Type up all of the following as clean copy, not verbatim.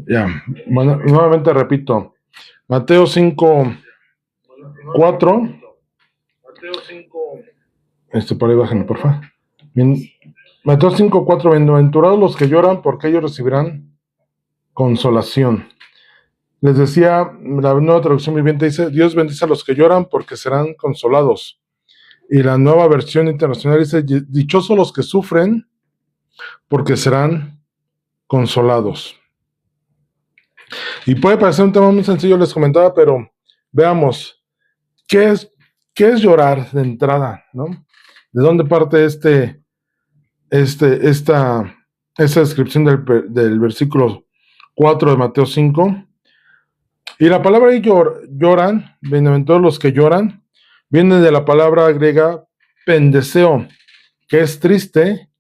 Ya, nuevamente repito, Mateo 5:4. Por ahí bájenlo, por favor. Mateo 5:4, bienaventurados los que lloran, porque ellos recibirán consolación. Les decía, la nueva traducción viviente dice, Dios bendice a los que lloran, porque serán consolados. Y la nueva versión internacional dice, dichosos los que sufren, porque serán consolados. Y puede parecer un tema muy sencillo, les comentaba, pero veamos, ¿qué es llorar de entrada, ¿no? ¿De dónde parte esta descripción del versículo 4 de Mateo 5? Y la palabra lloran, bienaventurados los que lloran, viene de la palabra griega pendeseo, que es triste,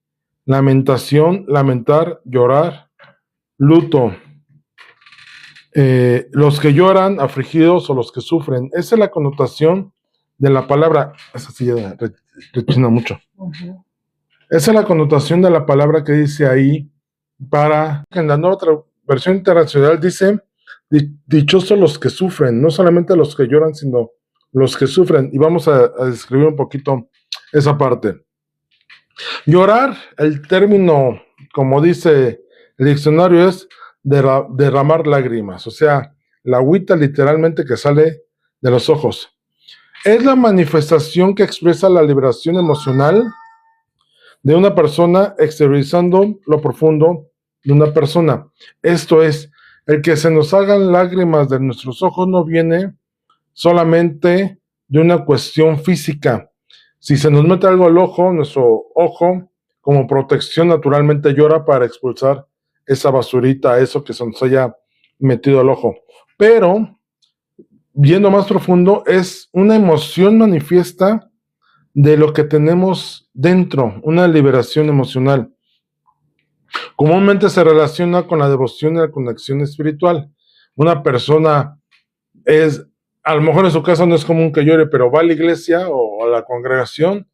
lamentación, lamentar, llorar, luto. Los que lloran, afligidos o los que sufren. Esa es la connotación de la palabra. Esa sí ya rechina mucho. Uh-huh. Esa es la connotación de la palabra que dice ahí en la nueva versión internacional dice dichosos los que sufren, no solamente los que lloran, sino los que sufren. Y vamos a describir un poquito esa parte. Llorar, el término, como dice el diccionario, es derramar lágrimas, o sea, la agüita literalmente que sale de los ojos. Es la manifestación que expresa la liberación emocional de una persona exteriorizando lo profundo de una persona. Esto es, el que se nos hagan lágrimas de nuestros ojos no viene solamente de una cuestión física. Si se nos mete algo al ojo, nuestro ojo, como protección, naturalmente llora para expulsar esa basurita, eso que se nos haya metido al ojo. Pero, viendo más profundo, es una emoción manifiesta de lo que tenemos dentro, una liberación emocional. Comúnmente se relaciona con la devoción y la conexión espiritual. Una persona es, a lo mejor en su caso no es común que llore, pero va a la iglesia o a la congregación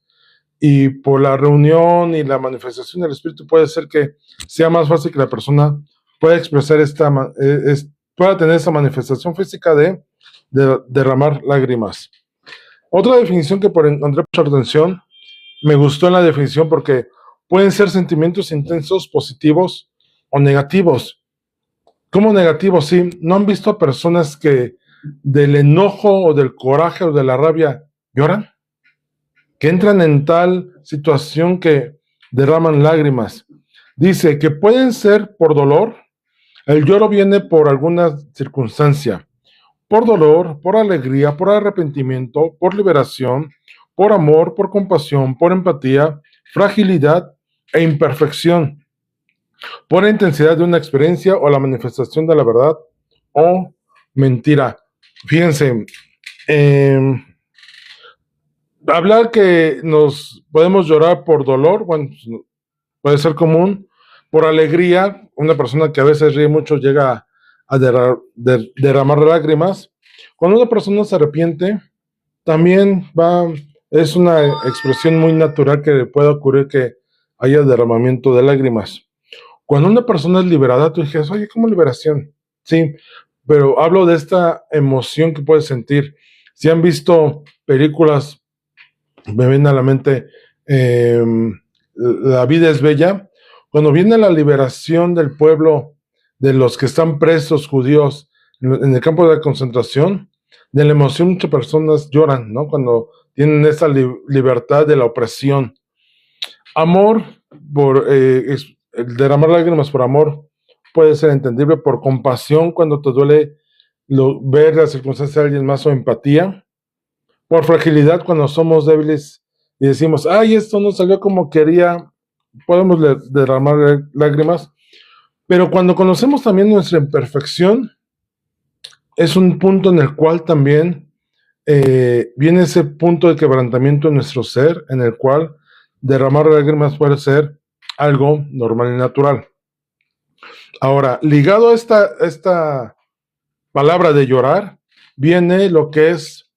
y por la reunión y la manifestación del Espíritu puede ser que sea más fácil que la persona pueda expresar pueda tener esa manifestación física de derramar lágrimas. Otra definición que encontré mucha atención, me gustó en la definición porque pueden ser sentimientos intensos, positivos o negativos. ¿Cómo negativos? Sí, ¿no han visto a personas que del enojo o del coraje o de la rabia lloran? Que entran en tal situación que derraman lágrimas. Dice que pueden ser por dolor. El lloro viene por alguna circunstancia. Por dolor, por alegría, por arrepentimiento, por liberación, por amor, por compasión, por empatía, fragilidad e imperfección. Por la intensidad de una experiencia o la manifestación de la verdad o mentira. Fíjense, hablar que nos podemos llorar por dolor, bueno, puede ser común. Por alegría, una persona que a veces ríe mucho llega a derramar lágrimas. Cuando una persona se arrepiente, también es una expresión muy natural que puede ocurrir que haya derramamiento de lágrimas. Cuando una persona es liberada, tú dices, oye, ¿cómo liberación? Sí, pero hablo de esta emoción que puedes sentir. Si han visto películas, me viene a la mente La vida es bella, cuando viene la liberación del pueblo, de los que están presos judíos en el campo de concentración, de la emoción muchas personas lloran, ¿no? Cuando tienen esa libertad de la opresión. Amor, el derramar lágrimas por amor puede ser entendible, por compasión cuando te duele ver la circunstancia de alguien más, o empatía, por fragilidad cuando somos débiles y decimos, ay, esto no salió como quería, podemos derramar lágrimas, pero cuando conocemos también nuestra imperfección, es un punto en el cual también viene ese punto de quebrantamiento en nuestro ser, en el cual derramar lágrimas puede ser algo normal y natural. Ahora, ligado a esta palabra de llorar, viene lo que es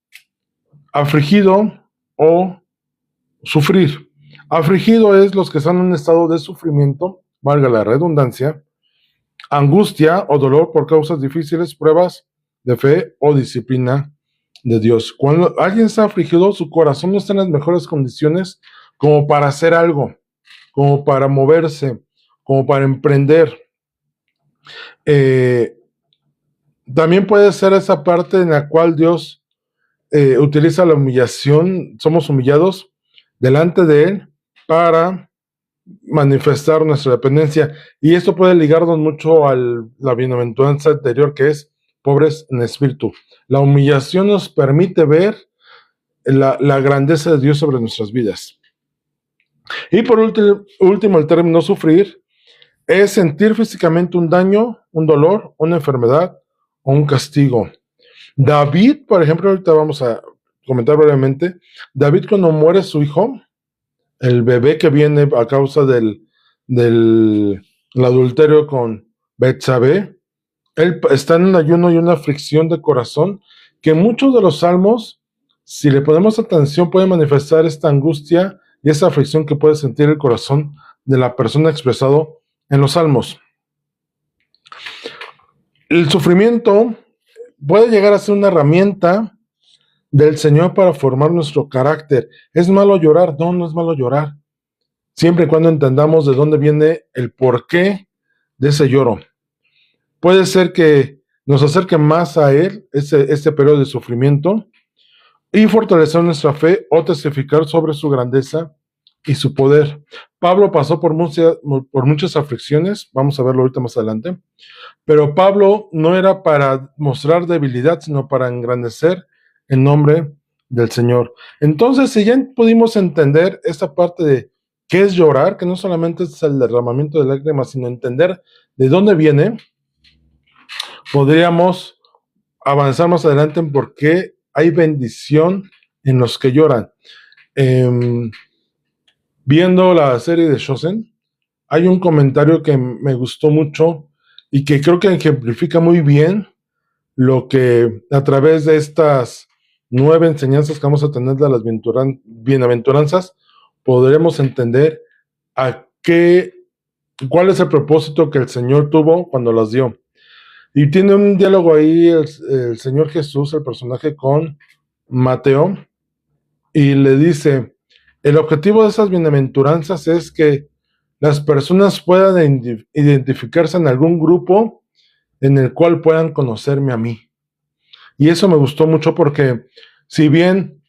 afligido o sufrir. Afligido es los que están en un estado de sufrimiento, valga la redundancia, angustia o dolor por causas difíciles, pruebas de fe o disciplina de Dios. Cuando alguien está afligido, su corazón no está en las mejores condiciones como para hacer algo, como para moverse, como para emprender. También puede ser esa parte en la cual Dios utiliza la humillación, somos humillados delante de Él para manifestar nuestra dependencia. Y esto puede ligarnos mucho a la bienaventuranza anterior, que es pobres en espíritu. La humillación nos permite ver la grandeza de Dios sobre nuestras vidas. Y por último, el término sufrir es sentir físicamente un daño, un dolor, una enfermedad o un castigo. David, por ejemplo, ahorita vamos a comentar brevemente, David cuando muere su hijo, el bebé que viene a causa del adulterio con Betsabé, él está en un ayuno y una aflicción de corazón que muchos de los salmos, si le ponemos atención, pueden manifestar esta angustia y esa aflicción que puede sentir el corazón de la persona expresado en los salmos. El sufrimiento puede llegar a ser una herramienta del Señor para formar nuestro carácter. ¿Es malo llorar? No, no es malo llorar. Siempre y cuando entendamos de dónde viene el porqué de ese lloro. Puede ser que nos acerque más a Él, este periodo de sufrimiento, y fortalecer nuestra fe o testificar sobre su grandeza y su poder. Pablo pasó por muchas aflicciones, vamos a verlo ahorita más adelante, pero Pablo no era para mostrar debilidad, sino para engrandecer el nombre del Señor. Entonces, si ya pudimos entender esta parte de qué es llorar, que no solamente es el derramamiento de lágrimas, sino entender de dónde viene, podríamos avanzar más adelante en por qué hay bendición en los que lloran. Viendo la serie de Chosen, hay un comentario que me gustó mucho y que creo que ejemplifica muy bien lo que a través de estas 9 enseñanzas que vamos a tener de las bienaventuranzas podremos entender cuál es el propósito que el Señor tuvo cuando las dio. Y tiene un diálogo ahí el Señor Jesús, el personaje, con Mateo, y le dice, el objetivo de esas bienaventuranzas es que las personas puedan identificarse en algún grupo en el cual puedan conocerme a mí. Y eso me gustó mucho porque si bien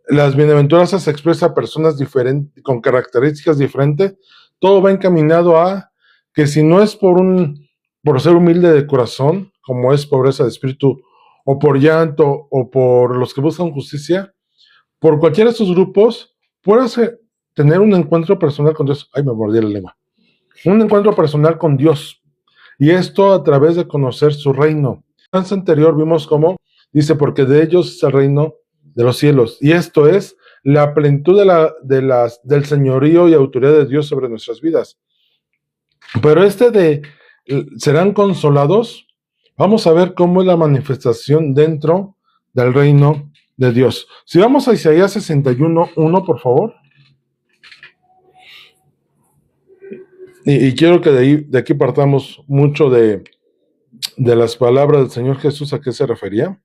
las bienaventuranzas se expresa a personas diferentes, con características diferentes, todo va encaminado a que si no es por ser humilde de corazón, como es pobreza de espíritu, o por llanto, o por los que buscan justicia, por cualquiera de estos grupos, puedas tener un encuentro personal con Dios. Ay, me mordí la lengua. Un encuentro personal con Dios. Y esto a través de conocer su reino. En el anterior vimos cómo dice, porque de ellos es el reino de los cielos. Y esto es la plenitud del señorío y autoridad de Dios sobre nuestras vidas. Pero serán consolados, vamos a ver cómo es la manifestación dentro del reino de Dios. Si vamos a Isaías 61:1, por favor. Y quiero que de aquí partamos mucho de las palabras del Señor Jesús, ¿a qué se refería?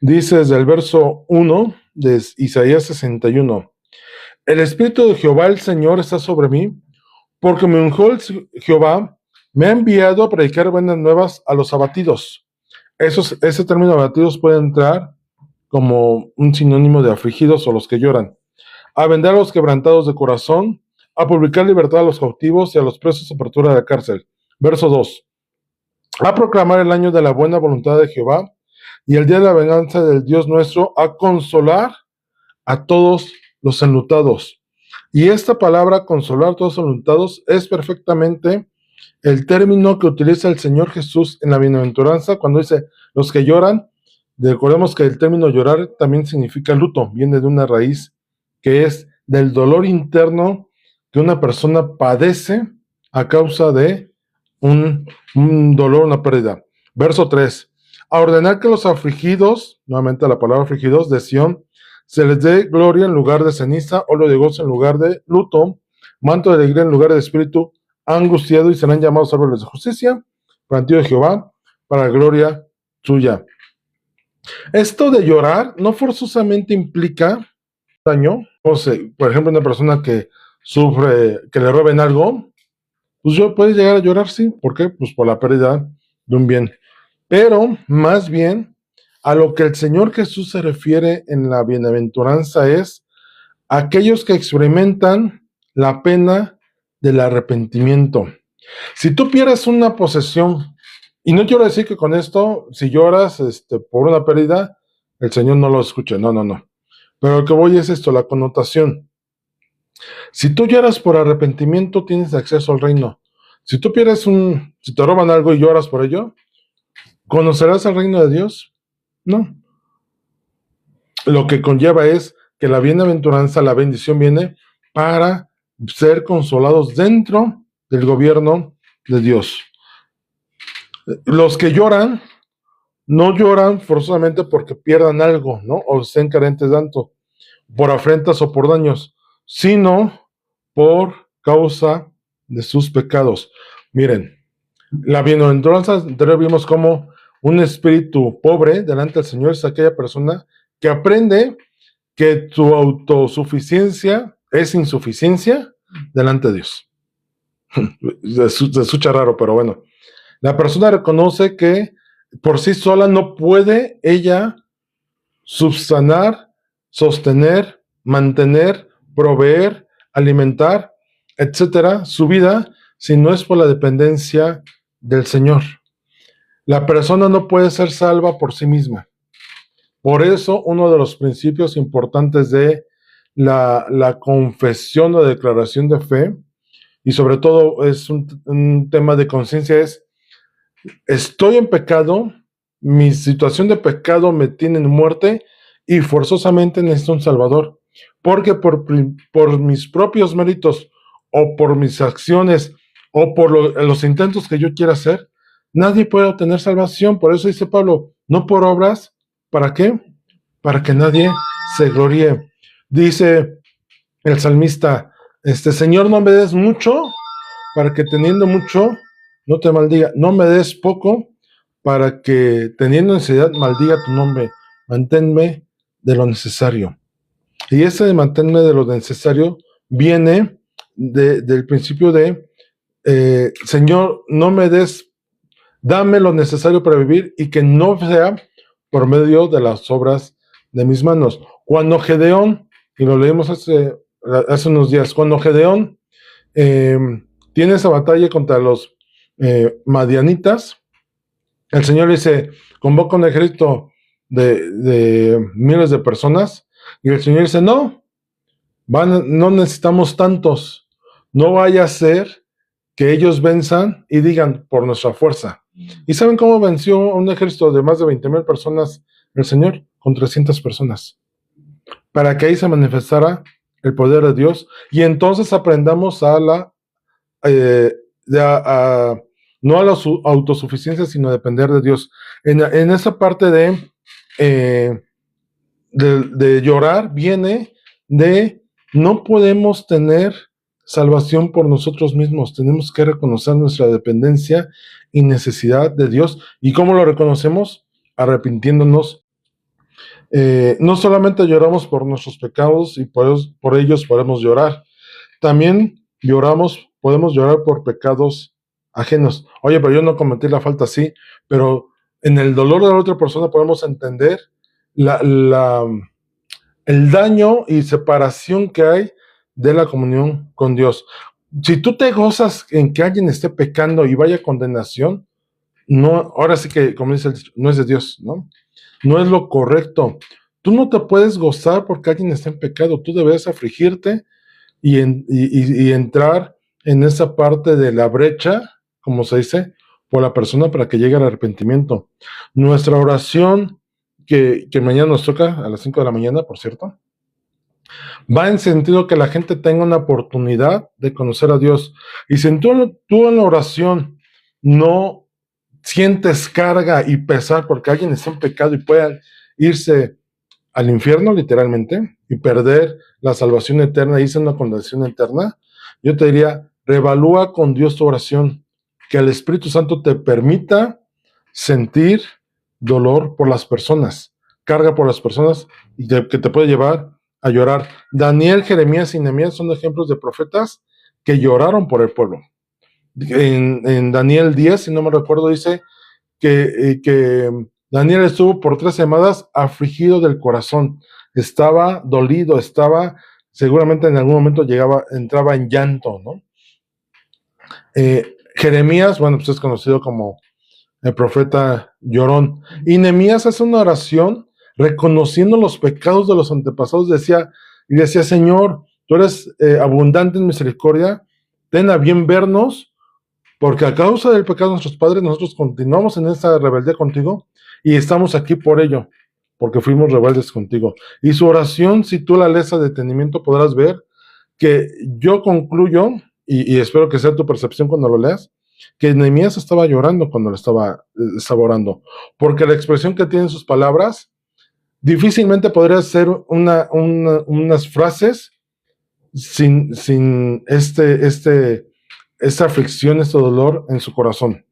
Dice desde el verso 1 de Isaías 61, el Espíritu de Jehová el Señor está sobre mí, porque me ungió Jehová, me ha enviado a predicar buenas nuevas a los abatidos. Ese término abatidos puede entrar como un sinónimo de afligidos o los que lloran. A vender a los quebrantados de corazón, a publicar libertad a los cautivos y a los presos apertura de la cárcel. Verso 2. A proclamar el año de la buena voluntad de Jehová y el día de la venganza del Dios nuestro, a consolar a todos los enlutados. Y esta palabra, consolar a todos los enlutados, es perfectamente el término que utiliza el Señor Jesús en la bienaventuranza cuando dice los que lloran. Recordemos que el término llorar también significa luto, viene de una raíz que es del dolor interno que una persona padece a causa de un dolor, una pérdida. Verso 3. A ordenar que los afligidos, nuevamente la palabra afligidos, de Sión, se les dé gloria en lugar de ceniza, óleo de gozo en lugar de luto, manto de alegría en lugar de espíritu angustiado y serán llamados árboles de justicia, plantío de Jehová, para gloria suya. Esto de llorar no forzosamente implica daño. O sea, por ejemplo, una persona que sufre, que le roben algo, pues puede llegar a llorar, sí. ¿Por qué? Pues por la pérdida de un bien. Pero más bien, a lo que el Señor Jesús se refiere en la bienaventuranza es aquellos que experimentan la pena del arrepentimiento. Si tú pierdes una posesión, y no quiero decir que con esto, si lloras por una pérdida, el Señor no lo escuche, no. Pero lo que voy es esto, la connotación. Si tú lloras por arrepentimiento, tienes acceso al reino. Si tú pierdes si te roban algo y lloras por ello, ¿conocerás el reino de Dios? No. Lo que conlleva es que la bienaventuranza, la bendición viene para ser consolados dentro del gobierno de Dios. Los que lloran, no lloran forzosamente porque pierdan algo, ¿no? O estén carentes de tanto, por afrentas o por daños, sino por causa de sus pecados. Miren, la bienaventuranza anterior vimos como un espíritu pobre delante del Señor es aquella persona que aprende que su autosuficiencia es insuficiencia delante de Dios. Se escucha raro, pero bueno. La persona reconoce que por sí sola no puede ella subsanar, sostener, mantener, proveer, alimentar, etcétera, su vida si no es por la dependencia del Señor. La persona no puede ser salva por sí misma. Por eso, uno de los principios importantes de la confesión o declaración de fe, y sobre todo es un tema de conciencia, es: estoy en pecado, mi situación de pecado me tiene en muerte y forzosamente necesito un Salvador. Porque por mis propios méritos o por mis acciones o por los intentos que yo quiera hacer, nadie puede obtener salvación. Por eso dice Pablo, no por obras. ¿Para qué? Para que nadie se gloríe. Dice el salmista, Señor, no me des mucho para que teniendo mucho no te maldiga. No me des poco para que teniendo necesidad maldiga tu nombre. Manténme de lo necesario. Y ese de mantenerme de lo necesario viene del principio de Señor, no me des, dame lo necesario para vivir y que no sea por medio de las obras de mis manos. Cuando Gedeón, y lo leímos hace unos días, cuando Gedeón tiene esa batalla contra los madianitas, el Señor le dice, convoca un ejército de miles de personas, y el Señor dice, no necesitamos tantos, no vaya a ser que ellos venzan y digan por nuestra fuerza. ¿Y saben cómo venció un ejército de más de 20,000 personas el Señor? Con 300 personas. Para que ahí se manifestara el poder de Dios y entonces aprendamos no a la autosuficiencia, sino a depender de Dios. En esa parte de llorar viene de no podemos tener salvación por nosotros mismos, tenemos que reconocer nuestra dependencia y necesidad de Dios. ¿Y cómo lo reconocemos? Arrepintiéndonos. No solamente lloramos por nuestros pecados y por ellos podemos llorar, también podemos llorar por pecados ajenos. Oye, pero yo no cometí la falta, sí, pero en el dolor de la otra persona podemos entender el daño y separación que hay de la comunión con Dios. Si tú te gozas en que alguien esté pecando y vaya a condenación, no, ahora sí que, como dice el dicho, no es de Dios, ¿no? No es lo correcto. Tú no te puedes gozar porque alguien está en pecado. Tú debes afligirte y entrar en esa parte de la brecha, como se dice, por la persona para que llegue al arrepentimiento. Nuestra oración, que mañana nos toca a las 5 de la mañana, por cierto, va en sentido que la gente tenga una oportunidad de conocer a Dios. Y si tú en la oración no sientes carga y pesar porque alguien está en pecado y pueda irse al infierno literalmente y perder la salvación eterna y irse a una condenación eterna, yo te diría, reevalúa con Dios tu oración, que el Espíritu Santo te permita sentir dolor por las personas, carga por las personas, y que te puede llevar a llorar. Daniel, Jeremías y Nehemías son ejemplos de profetas que lloraron por el pueblo. En Daniel 10, si no me recuerdo, dice que Daniel estuvo por 3 semanas afligido del corazón, estaba dolido, seguramente en algún momento entraba en llanto, ¿no? Jeremías, bueno, pues es conocido como el profeta llorón, y Nehemías hace una oración reconociendo los pecados de los antepasados, decía, Señor, tú eres abundante en misericordia, ten a bien vernos, porque a causa del pecado de nuestros padres, nosotros continuamos en esta rebeldía contigo, y estamos aquí por ello, porque fuimos rebeldes contigo. Y su oración, si tú la lees a detenimiento, podrás ver que yo concluyo, y espero que sea tu percepción cuando lo leas, que Nehemías estaba llorando cuando lo estaba orando, porque la expresión que tienen sus palabras difícilmente podría ser unas frases sin esta aflicción, este dolor en su corazón.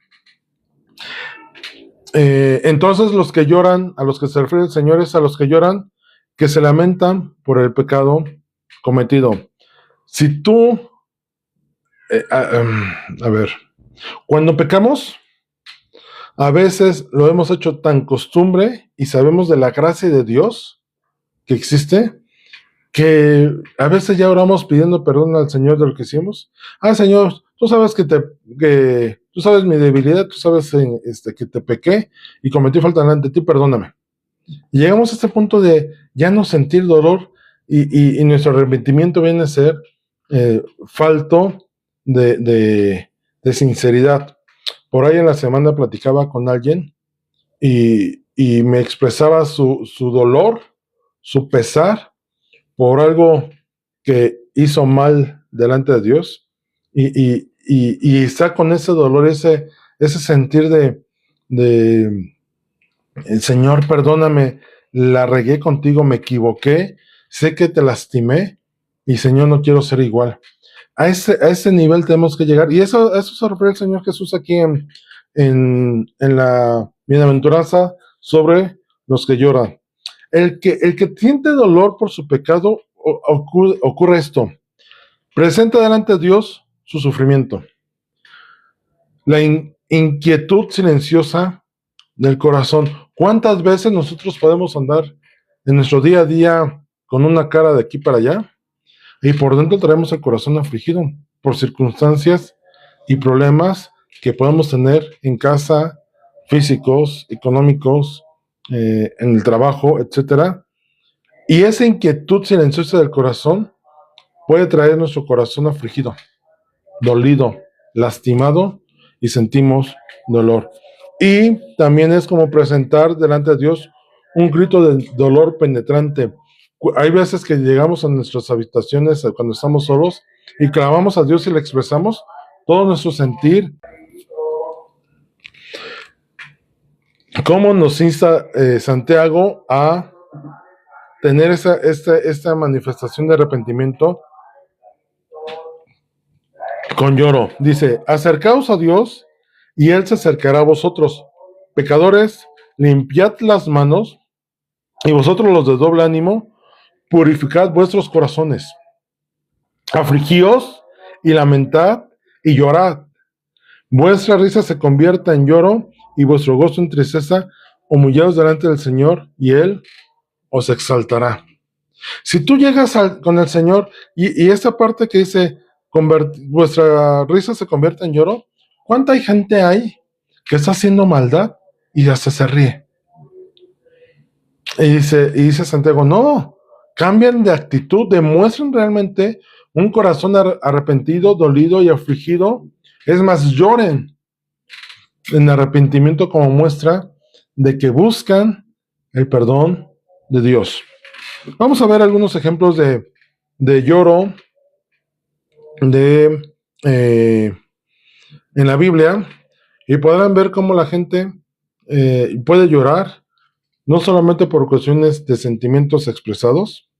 Entonces los que lloran, a los que se refiere el Señor, es a los que lloran, que se lamentan por el pecado cometido. Si tú, a ver, cuando pecamos, a veces lo hemos hecho tan costumbre y sabemos de la gracia de Dios que existe, que a veces ya oramos pidiendo perdón al Señor de lo que hicimos. Señor, tú sabes que tú sabes mi debilidad, tú sabes que te pequé y cometí falta delante de ti, perdóname. Y llegamos a este punto de ya no sentir dolor y nuestro arrepentimiento viene a ser falto de sinceridad. Por ahí en la semana platicaba con alguien y me expresaba su dolor, su pesar por algo que hizo mal delante de Dios y está con ese dolor, ese sentir de Señor, perdóname, la regué contigo, me equivoqué, sé que te lastimé y Señor, no quiero ser igual. A ese nivel tenemos que llegar, y eso se refiere el Señor Jesús aquí en la bienaventuranza sobre los que lloran. El que siente dolor por su pecado, ocurre esto: presenta delante de Dios su sufrimiento, la inquietud silenciosa del corazón. ¿Cuántas veces nosotros podemos andar en nuestro día a día con una cara de aquí para allá y por dentro traemos el corazón afligido por circunstancias y problemas que podemos tener en casa, físicos, económicos, en el trabajo, etcétera? Y esa inquietud silenciosa del corazón puede traer nuestro corazón afligido, dolido, lastimado, y sentimos dolor. Y también es como presentar delante de Dios un grito de dolor penetrante. Hay veces que llegamos a nuestras habitaciones cuando estamos solos y clamamos a Dios y le expresamos todo nuestro sentir. ¿Cómo nos insta Santiago a tener esta manifestación de arrepentimiento con lloro? Dice: acercaos a Dios y Él se acercará a vosotros. Pecadores, limpiad las manos, y vosotros los de doble ánimo, purificad vuestros corazones. Afligíos y lamentad y llorad. Vuestra risa se convierta en lloro y vuestro gozo en tristeza. Humillaos delante del Señor y Él os exaltará. Si tú llegas con el Señor y esta parte que dice vuestra risa se convierte en lloro, ¿cuánta gente hay que está haciendo maldad y hasta se ríe? Y dice Santiago: no, cambien de actitud, demuestren realmente un corazón arrepentido, dolido y afligido. Es más, lloren en arrepentimiento como muestra de que buscan el perdón de Dios. Vamos a ver algunos ejemplos de lloro en la Biblia, y podrán ver cómo la gente puede llorar no solamente por cuestiones de sentimientos expresados,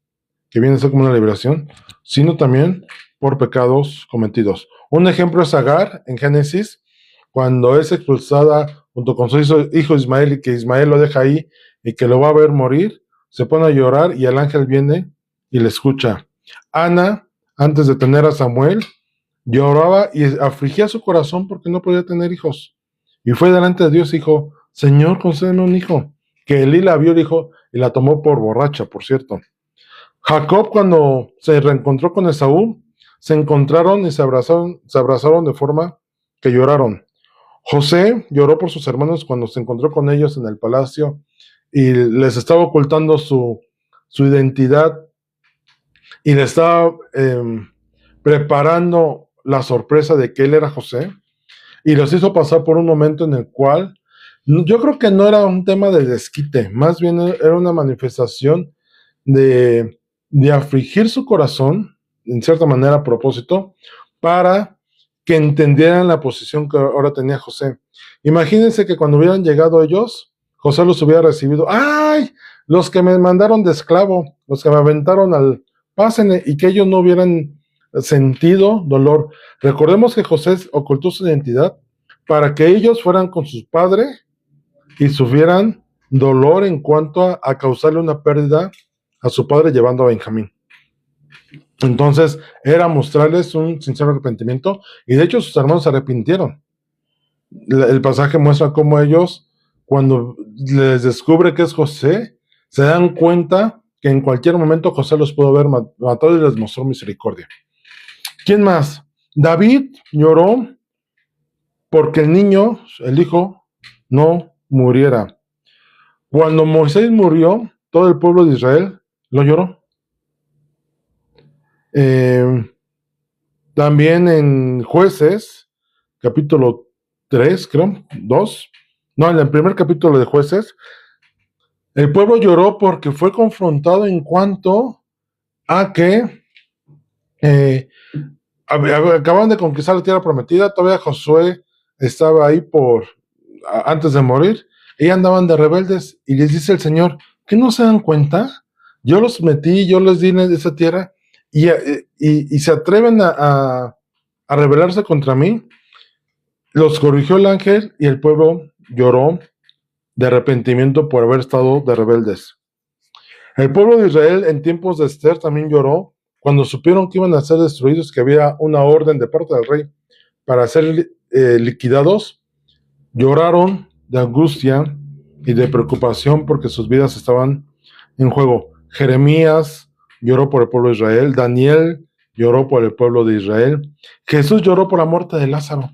que viene a ser como una liberación, sino también por pecados cometidos. Un ejemplo es Agar en Génesis, cuando es expulsada junto con su hijo Ismael y que Ismael lo deja ahí y que lo va a ver morir, se pone a llorar y el ángel viene y le escucha. Ana, antes de tener a Samuel, lloraba y afligía su corazón porque no podía tener hijos. Y fue delante de Dios y dijo, Señor, concédeme un hijo. Que Elí la vio, dijo, y la tomó por borracha, por cierto. Jacob, cuando se reencontró con Esaú, se encontraron y se abrazaron de forma que lloraron. José lloró por sus hermanos cuando se encontró con ellos en el palacio y les estaba ocultando su identidad y le estaba preparando la sorpresa de que él era José y los hizo pasar por un momento en el cual yo creo que no era un tema de desquite, más bien era una manifestación de afligir su corazón, en cierta manera a propósito, para que entendieran la posición que ahora tenía José. Imagínense que cuando hubieran llegado ellos, José los hubiera recibido. ¡Ay! Los que me mandaron de esclavo, los que me aventaron al pásenle, y que ellos no hubieran sentido dolor. Recordemos que José ocultó su identidad para que ellos fueran con sus padres y sufrieran dolor en cuanto a causarle una pérdida a su padre llevando a Benjamín. Entonces era mostrarles un sincero arrepentimiento y de hecho sus hermanos se arrepintieron. El pasaje muestra cómo ellos, cuando les descubre que es José, se dan cuenta que en cualquier momento José los pudo haber matado y les mostró misericordia. ¿Quién más? David lloró porque el niño, el hijo, no muriera. Cuando Moisés murió, todo el pueblo de Israel lo lloró. También en Jueces, capítulo 3, creo, 2, no, en el primer capítulo de Jueces, el pueblo lloró porque fue confrontado en cuanto a que acaban de conquistar la tierra prometida, todavía Josué estaba ahí antes de morir, y andaban de rebeldes, y les dice el Señor, ¿qué no se dan cuenta? Yo los metí, yo les di de esa tierra, y se atreven a rebelarse contra mí. Los corrigió el ángel, y el pueblo lloró de arrepentimiento por haber estado de rebeldes. El pueblo de Israel en tiempos de Esther también lloró, cuando supieron que iban a ser destruidos, que había una orden de parte del rey para ser liquidados, lloraron de angustia y de preocupación porque sus vidas estaban en juego. Jeremías lloró por el pueblo de Israel, Daniel lloró por el pueblo de Israel, Jesús lloró por la muerte de Lázaro.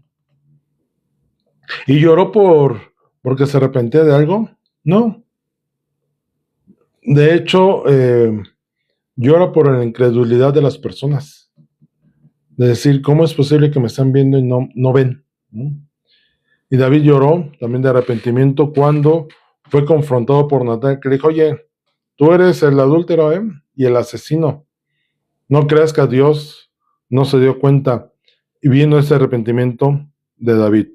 ¿Y lloró porque se arrepentía de algo? No. De hecho, llora por la incredulidad de las personas. De decir, ¿cómo es posible que me están viendo y no ven? ¿No? Y David lloró también de arrepentimiento cuando fue confrontado por Natán, que le dijo, oye, tú eres el adúltero y el asesino. No creas que a Dios no se dio cuenta. Y vino ese arrepentimiento de David.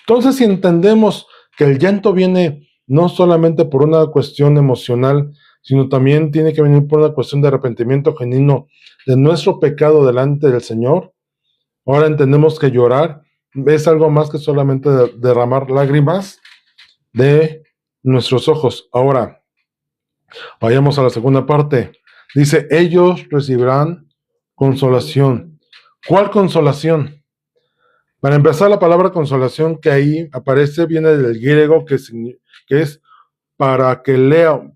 Entonces, si entendemos que el llanto viene no solamente por una cuestión emocional, sino también tiene que venir por una cuestión de arrepentimiento genuino de nuestro pecado delante del Señor, ahora entendemos que llorar es algo más que solamente derramar lágrimas de nuestros ojos. Ahora, vayamos a la segunda parte. Dice, ellos recibirán consolación. ¿Cuál consolación? Para empezar, la palabra consolación que ahí aparece viene del griego que es parakaleo,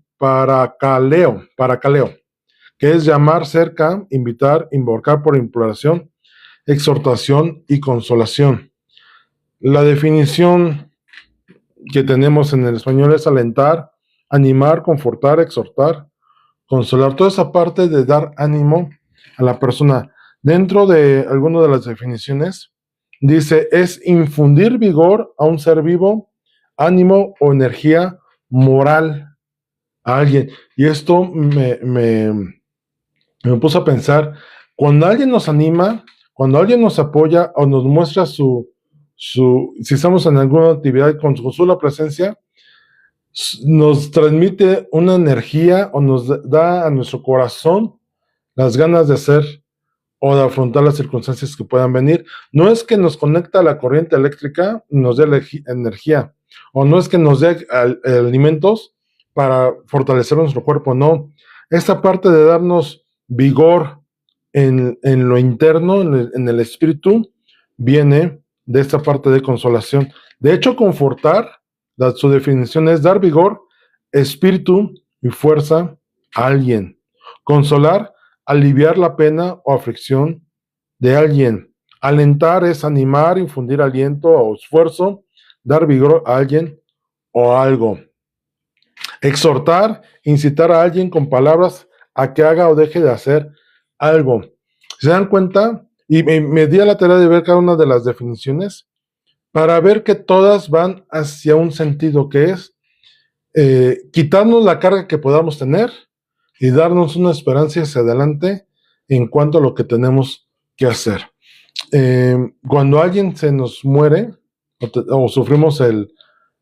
que es llamar cerca, invitar, invocar por imploración, exhortación y consolación. La definición que tenemos en el español es alentar, animar, confortar, exhortar, consolar. Toda esa parte de dar ánimo a la persona. Dentro de alguna de las definiciones, dice, es infundir vigor a un ser vivo, ánimo o energía moral a alguien. Y esto me puso a pensar, cuando alguien nos anima, cuando alguien nos apoya o nos muestra si estamos en alguna actividad con su sola presencia, nos transmite una energía o nos da a nuestro corazón las ganas de hacer o de afrontar las circunstancias que puedan venir. No es que nos conecta a la corriente eléctrica y nos dé energía, o no es que nos dé alimentos para fortalecer nuestro cuerpo, no. Esta parte de darnos vigor en lo interno, en el espíritu, viene de esta parte de consolación. De hecho, confortar, su definición es dar vigor, espíritu y fuerza a alguien. Consolar, aliviar la pena o aflicción de alguien. Alentar es animar, infundir aliento o esfuerzo, dar vigor a alguien o algo. Exhortar, incitar a alguien con palabras a que haga o deje de hacer algo. ¿Se dan cuenta? Y me di a la tarea de ver cada una de las definiciones para ver que todas van hacia un sentido que es quitarnos la carga que podamos tener y darnos una esperanza hacia adelante en cuanto a lo que tenemos que hacer. Cuando alguien se nos muere o sufrimos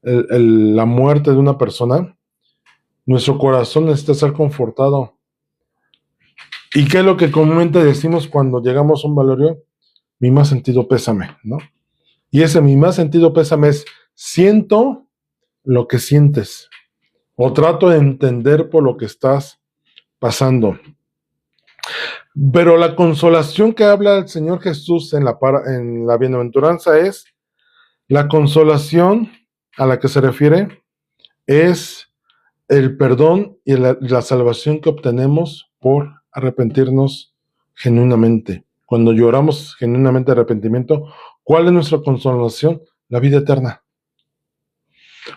la muerte de una persona, nuestro corazón necesita ser confortado. ¿Y qué es lo que comúnmente decimos cuando llegamos a un velorio? Mi más sentido pésame, ¿no? Y ese mi más sentido pésame es siento lo que sientes o trato de entender por lo que estás pasando. Pero la consolación que habla el Señor Jesús en la bienaventuranza es la consolación a la que se refiere es el perdón y la salvación que obtenemos por arrepentirnos genuinamente. Cuando lloramos genuinamente arrepentimiento, ¿cuál es nuestra consolación? La vida eterna.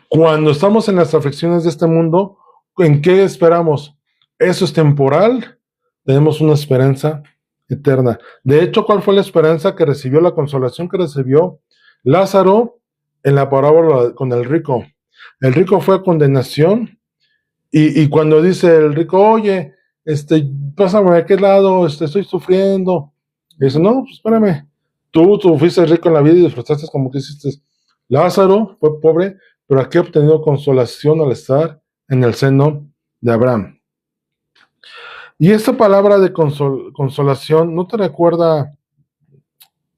Cuando estamos en las aflicciones de este mundo, ¿en qué esperamos? Eso es temporal, tenemos una esperanza eterna. De hecho, ¿cuál fue la esperanza que recibió, la consolación que recibió Lázaro en la parábola con el rico? El rico fue a condenación y cuando dice el rico, oye, pásame a aquel lado, estoy sufriendo. Y dice, no, pues espérame, tú fuiste rico en la vida y disfrutaste como que hiciste. Lázaro fue pobre, pero aquí ha obtenido consolación al estar en el seno de Abraham. Y esta palabra de consolación, ¿no te recuerda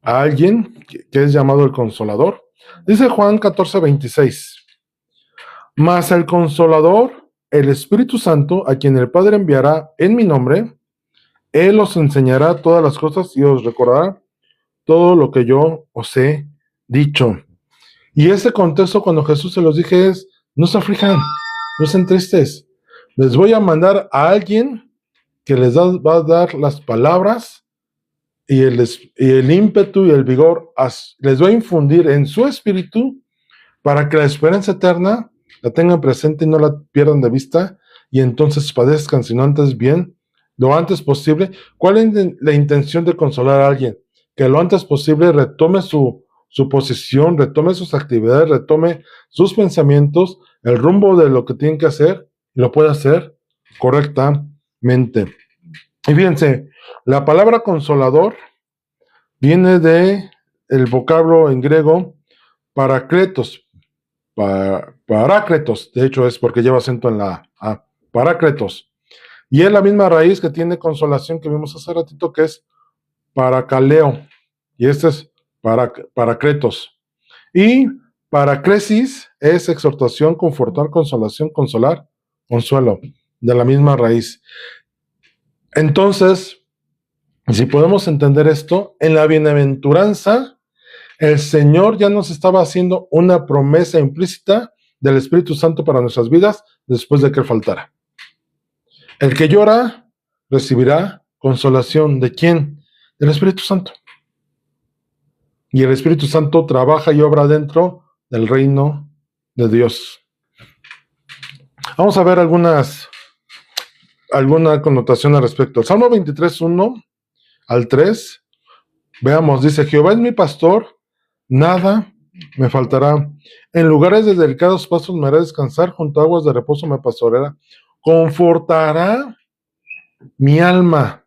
a alguien que es llamado el Consolador? Dice Juan 14:26. Mas el Consolador, el Espíritu Santo, a quien el Padre enviará en mi nombre, Él os enseñará todas las cosas y os recordará todo lo que yo os he dicho. Y ese contexto cuando Jesús se los dije es, no se aflijan, no estén tristes. Les voy a mandar a alguien que les va a dar las palabras y el ímpetu y el vigor, les va a infundir en su espíritu para que la esperanza eterna la tengan presente y no la pierdan de vista y entonces padezcan, sino antes bien, lo antes posible. ¿Cuál es la intención de consolar a alguien? Que lo antes posible retome su posición, retome sus actividades, retome sus pensamientos, el rumbo de lo que tienen que hacer, y lo puede hacer correctamente. Y fíjense, la palabra consolador viene de el vocablo en griego parakletos. Parácletos, de hecho es porque lleva acento en la A, parácletos. Y es la misma raíz que tiene consolación que vimos hace ratito, que es paracaleo. Y este es paracletos. Y paraclesis es exhortación, confortar, consolación, consolar, consuelo, de la misma raíz. Entonces, si podemos entender esto, en la bienaventuranza, el Señor ya nos estaba haciendo una promesa implícita del Espíritu Santo para nuestras vidas después de que Él faltara. El que llora recibirá consolación. ¿De quién? Del Espíritu Santo. Y el Espíritu Santo trabaja y obra dentro del reino de Dios. Vamos a ver alguna connotación al respecto. El Salmo 23, 1 al 3. Veamos, dice, Jehová es mi pastor, nada me faltará. En lugares de delicados pastos me hará descansar, junto a aguas de reposo me pastoreará. Confortará mi alma.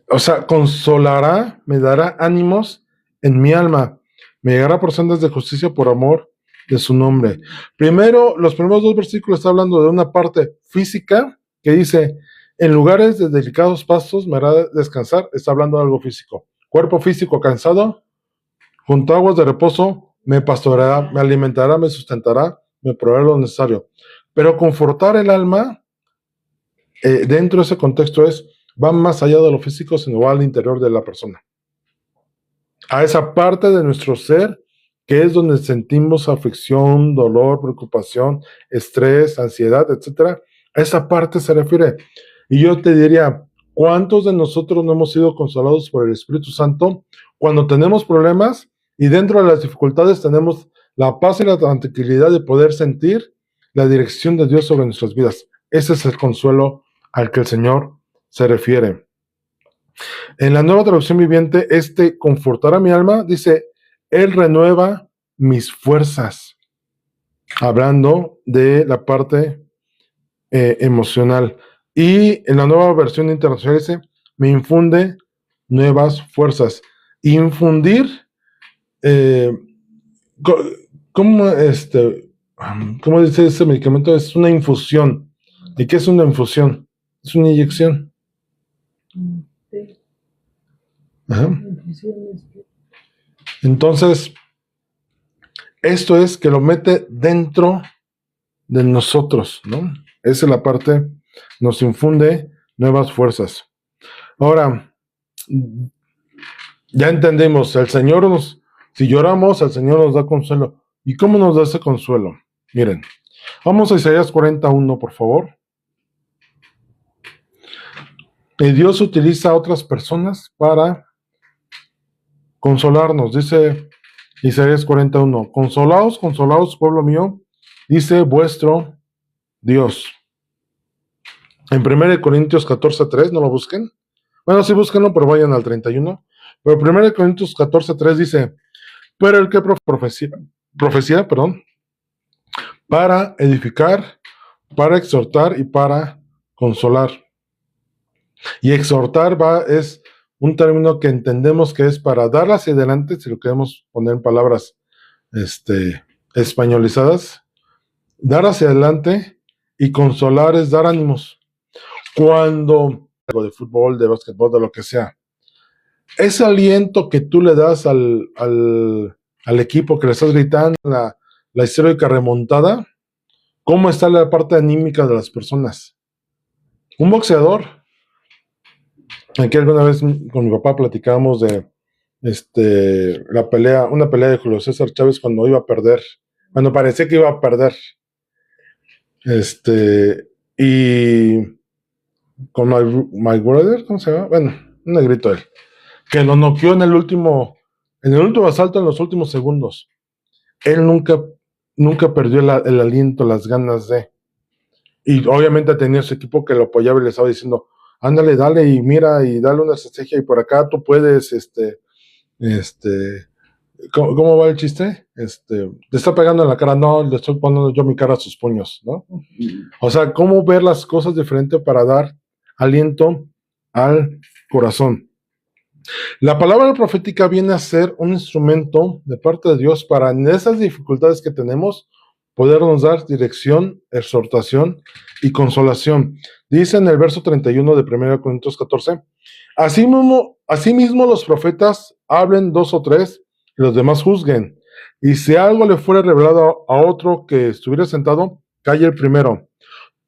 O sea, consolará, me dará ánimos en mi alma. Me llegará por sendas de justicia por amor de su nombre. Primero, los primeros dos versículos están hablando de una parte física que dice, En lugares de delicados pastos me hará descansar. Está hablando de algo físico. Cuerpo físico cansado, junto a aguas de reposo, me pastoreará, me alimentará, me sustentará, me proveerá lo necesario. Pero confortar el alma, dentro de ese contexto va más allá de lo físico, sino va al interior de la persona. A esa parte de nuestro ser, que es donde sentimos aflicción, dolor, preocupación, estrés, ansiedad, etcétera. A esa parte se refiere. Y yo te diría, ¿cuántos de nosotros no hemos sido consolados por el Espíritu Santo cuando tenemos problemas y dentro de las dificultades tenemos la paz y la tranquilidad de poder sentir la dirección de Dios sobre nuestras vidas? Ese es el consuelo al que el Señor se refiere. En la Nueva Traducción Viviente, confortará mi alma, dice, Él renueva mis fuerzas. Hablando de la parte emocional. Y en la Nueva Versión Internacional dice, me infunde nuevas fuerzas. Infundir, ¿cómo dice ese medicamento? Es una infusión. ¿Y qué es una infusión? Es una inyección. Ajá. Entonces, esto es que lo mete dentro de nosotros, ¿no? Esa es la parte, nos infunde nuevas fuerzas. Ahora, ya entendemos, si lloramos, el Señor nos da consuelo. ¿Y cómo nos da ese consuelo? Miren, vamos a Isaías 41, por favor. Y Dios utiliza a otras personas para consolarnos, dice Isaías 41. Consolaos, consolaos, pueblo mío, dice vuestro Dios. En 1 Corintios 14:3, no lo busquen. Bueno, sí búsquenlo, pero vayan al 31. Pero 1 Corintios 14:3 dice, pero el que profecía, para edificar, para exhortar y para consolar. Y exhortar es un término que entendemos que es para dar hacia adelante, si lo queremos poner en palabras españolizadas, dar hacia adelante, y consolar es dar ánimos. Cuando algo de fútbol, de básquetbol, de lo que sea, ese aliento que tú le das al equipo, que le estás gritando, la histórica remontada, ¿cómo está la parte anímica de las personas? Un boxeador, aquí alguna vez con mi papá platicábamos de una pelea de Julio César Chávez cuando iba a perder, cuando parecía que iba a perder, y con my brother, ¿cómo se llama? Bueno, un negrito él, que lo noqueó en el último asalto, en los últimos segundos. Él nunca perdió el aliento, las ganas de, y obviamente tenía su equipo que lo apoyaba y le estaba diciendo, ándale, dale, y mira, y dale una estrategia, y por acá tú puedes, ¿cómo va el chiste? Te está pegando en la cara, no, le estoy poniendo yo mi cara a sus puños, ¿no? O sea, cómo ver las cosas diferente para dar aliento al corazón. La palabra profética viene a ser un instrumento de parte de Dios para, en esas dificultades que tenemos, podernos dar dirección, exhortación y consolación. Dice en el verso 31 de 1 Corintios 14, asimismo los profetas hablen 2 o 3 y los demás juzguen. Y si algo le fuera revelado a otro que estuviera sentado, calle el primero.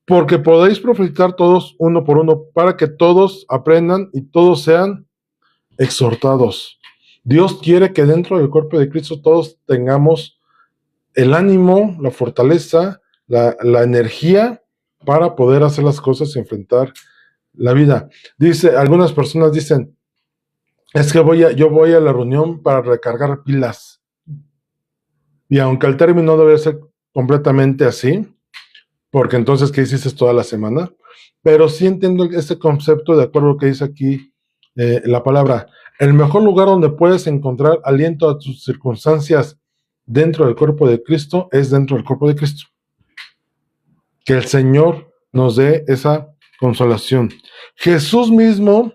Porque podéis profetizar todos uno por uno, para que todos aprendan y todos sean exhortados. Dios quiere que dentro del cuerpo de Cristo todos tengamos el ánimo, la fortaleza, la energía para poder hacer las cosas y enfrentar la vida. Algunas personas dicen, es que yo voy a la reunión para recargar pilas. Y aunque el término no debe ser completamente así, porque entonces, ¿qué hiciste toda la semana? Pero sí entiendo ese concepto de acuerdo a lo que dice aquí la palabra. El mejor lugar donde puedes encontrar aliento a tus circunstancias dentro del cuerpo de Cristo es dentro del cuerpo de Cristo. Que el Señor nos dé esa consolación. Jesús mismo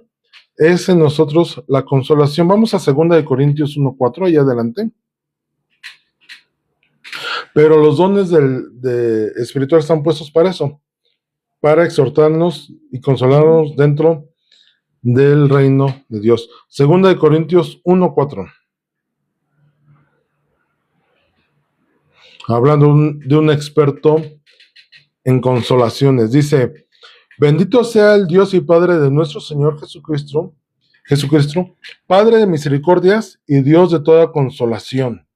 es en nosotros la consolación. Vamos a 2 Corintios 1:4, ahí adelante. Pero los dones de espirituales están puestos para eso. para exhortarnos y consolarnos dentro del reino de Dios. Segunda de Corintios 1:4. Hablando de un experto en consolaciones. Dice: bendito sea el Dios y Padre de nuestro Señor Jesucristo, Padre de misericordias y Dios de toda consolación,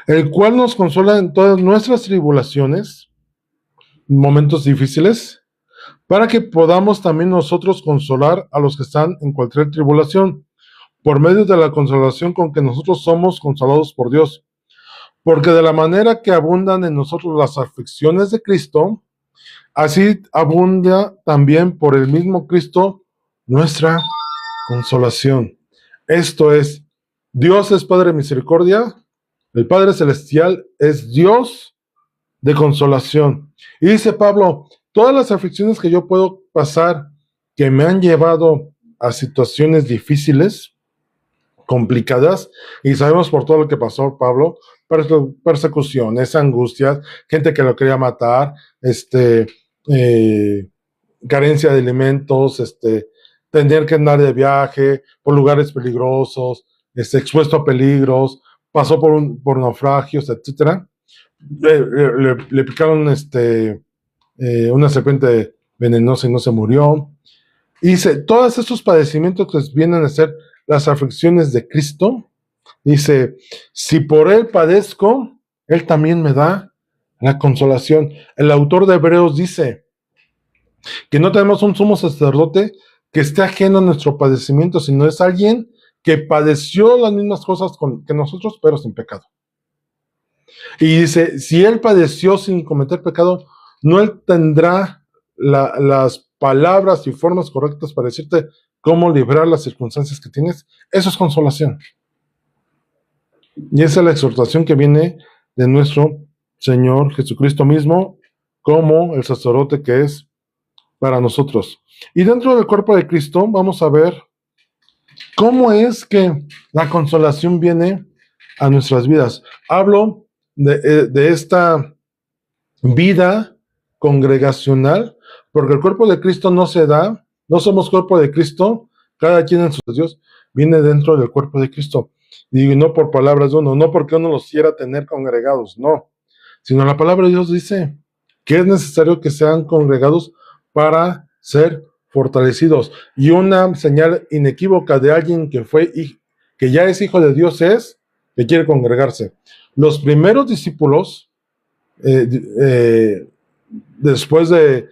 el cual nos consola en todas nuestras tribulaciones, momentos difíciles, para que podamos también nosotros consolar a los que están en cualquier tribulación, por medio de la consolación con que nosotros somos consolados por Dios. Porque de la manera que abundan en nosotros las aflicciones de Cristo, así abunda también por el mismo Cristo nuestra consolación. Esto es, Dios es Padre de misericordia, el Padre Celestial es Dios de consolación. Y dice Pablo, todas las aflicciones que yo puedo pasar, que me han llevado a situaciones difíciles, complicadas, y sabemos por todo lo que pasó Pablo, persecuciones, angustias, gente que lo quería matar, carencia de alimentos, tener que andar de viaje por lugares peligrosos, expuesto a peligros, pasó por naufragios, etcétera. Le picaron una serpiente venenosa y no se murió. Y dice, todos esos padecimientos que vienen a ser las aflicciones de Cristo, dice, si por Él padezco, Él también me da la consolación. El autor de Hebreos dice que no tenemos un sumo sacerdote que esté ajeno a nuestro padecimiento, sino es alguien que padeció las mismas cosas que nosotros, pero sin pecado. Y dice, si Él padeció sin cometer pecado, no Él tendrá las palabras y formas correctas para decirte cómo librar las circunstancias que tienes. Eso es consolación. Y esa es la exhortación que viene de nuestro Señor Jesucristo mismo, como el sacerdote que es para nosotros. Y dentro del cuerpo de Cristo vamos a ver cómo es que la consolación viene a nuestras vidas. Hablo de esta vida congregacional, porque el cuerpo de Cristo no se da, no somos cuerpo de Cristo, cada quien en su Dios viene dentro del cuerpo de Cristo. Y no por palabras de uno, no porque uno los quiera tener congregados, no, sino la palabra de Dios dice que es necesario que sean congregados para ser fortalecidos. Y una señal inequívoca de alguien que ya es hijo de Dios es que quiere congregarse. Los primeros discípulos, después de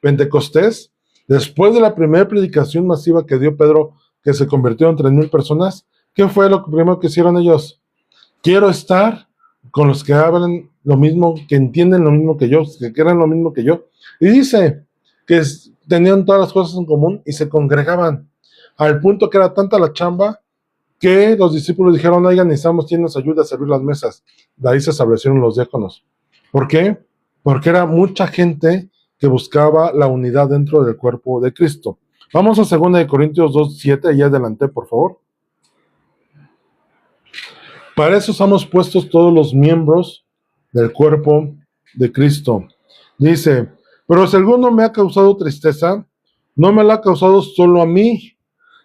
Pentecostés, después de la primera predicación masiva que dio Pedro, que se convirtió en 3,000 personas, ¿qué fue lo primero que hicieron ellos? Quiero estar con los que hablan lo mismo, que entienden lo mismo que yo, que creen lo mismo que yo. Y dice que tenían todas las cosas en común y se congregaban, al punto que era tanta la chamba que los discípulos dijeron, oigan, necesitamos quien nos ayude a servir las mesas. De ahí se establecieron los diáconos. ¿Por qué? Porque era mucha gente que buscaba la unidad dentro del cuerpo de Cristo. Vamos a 2 Corintios 2:7, ahí adelante, por favor. Para eso estamos puestos todos los miembros del cuerpo de Cristo. Dice, pero si alguno me ha causado tristeza, no me la ha causado solo a mí,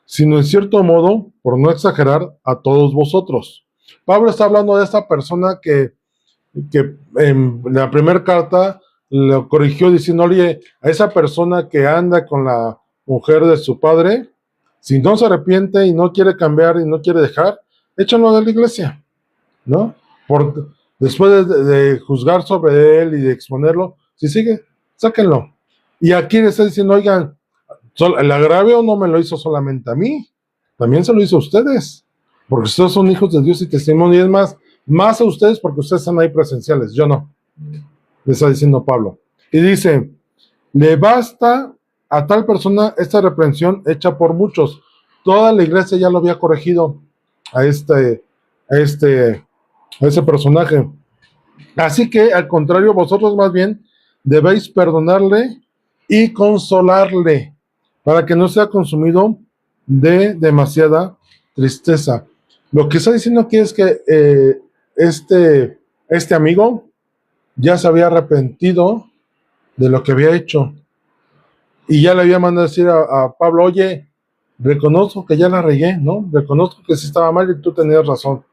sino en cierto modo, por no exagerar, a todos vosotros. Pablo está hablando de esta persona que en la primera carta lo corrigió diciendo, oye, a esa persona que anda con la mujer de su padre, si no se arrepiente y no quiere cambiar y no quiere dejar, échanlo de la iglesia, ¿no? Después de juzgar sobre él y de exponerlo, si sigue, sáquenlo. Y aquí le está diciendo, oigan, el agravio no me lo hizo solamente a mí, también se lo hizo a ustedes, porque ustedes son hijos de Dios y testimonio, y es más a ustedes porque ustedes están ahí presenciales, yo no, le está diciendo Pablo. Y dice, le basta a tal persona esta reprensión hecha por muchos. Toda la iglesia ya lo había corregido a ese personaje. Así que, al contrario, vosotros más bien debéis perdonarle y consolarle, para que no sea consumido de demasiada tristeza. Lo que está diciendo aquí es que este amigo ya se había arrepentido de lo que había hecho. Y ya le había mandado a decir a Pablo, oye, reconozco que ya la regué, ¿no? Reconozco que sí estaba mal y tú tenías razón.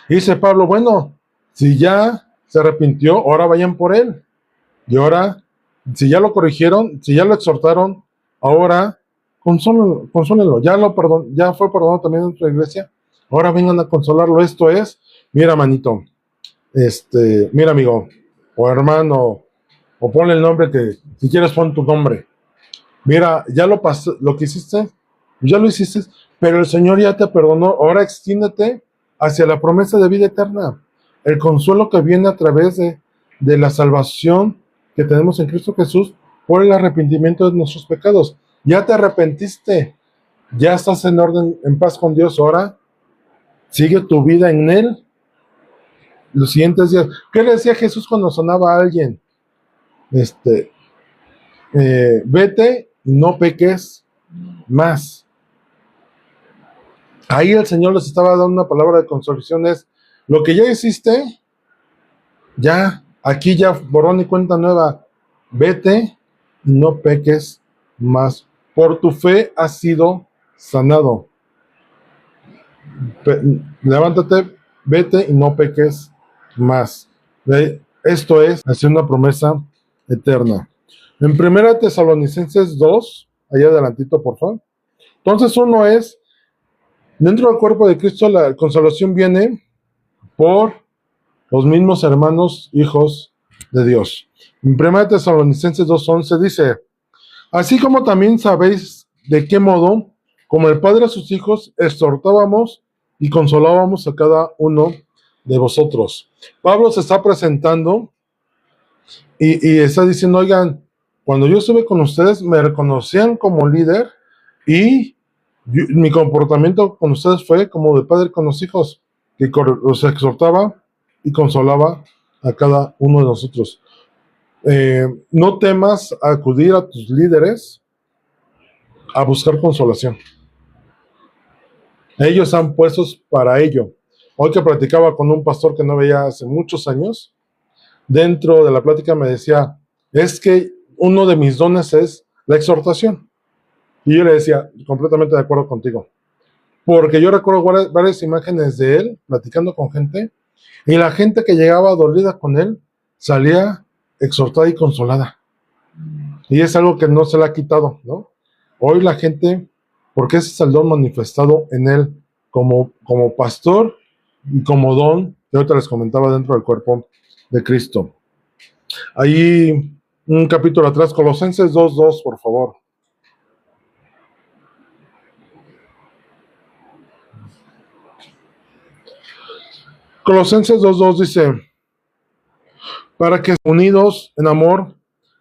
Y dice Pablo, bueno, si ya se arrepintió, ahora vayan por él. Y ahora, si ya lo corrigieron, si ya lo exhortaron, ahora consólenlo. Ya fue perdonado también en nuestra iglesia. Ahora vengan a consolarlo. Esto es, mira, manito, mira, amigo, o hermano, o ponle el nombre que, si quieres, pon tu nombre. Mira, ya lo pasó, lo que hiciste, ya lo hiciste, pero el Señor ya te perdonó. Ahora extiéndete hacia la promesa de vida eterna. El consuelo que viene a través de la salvación que tenemos en Cristo Jesús por el arrepentimiento de nuestros pecados. Ya te arrepentiste, ya estás en orden, en paz con Dios. Ahora sigue tu vida en Él. Los siguientes días. ¿Qué le decía Jesús cuando sonaba a alguien? Vete y no peques más. Ahí el Señor les estaba dando una palabra de consolación, es lo que ya hiciste, ya, aquí ya borrón y cuenta nueva, vete y no peques más, por tu fe has sido sanado. Levántate, vete y no peques más. Esto es hacer una promesa eterna. En 1 Tesalonicenses 2, allá adelantito, por favor. Entonces, uno es, dentro del cuerpo de Cristo, la consolación viene por los mismos hermanos, hijos de Dios. En 1 Tesalonicenses 2:11 dice, así como también sabéis de qué modo, como el Padre a sus hijos, exhortábamos y consolábamos a cada uno de vosotros. Pablo se está presentando y está diciendo, oigan, cuando yo estuve con ustedes me reconocían como líder y mi comportamiento con ustedes fue como de padre con los hijos, que los exhortaba y consolaba a cada uno de nosotros. No temas acudir a tus líderes a buscar consolación. Ellos han puestos para ello. Hoy que platicaba con un pastor que no veía hace muchos años, dentro de la plática me decía, es que uno de mis dones es la exhortación. Y yo le decía, completamente de acuerdo contigo. Porque yo recuerdo varias imágenes de él platicando con gente, y la gente que llegaba dolida con él salía exhortada y consolada. Y es algo que no se le ha quitado, ¿no? Hoy la gente, porque ese es el don manifestado en él como pastor y como don, que ahorita les comentaba, dentro del cuerpo de Cristo. Ahí, un capítulo atrás, Colosenses 2:2, por favor. Colosenses 2:2 dice, para que unidos en amor,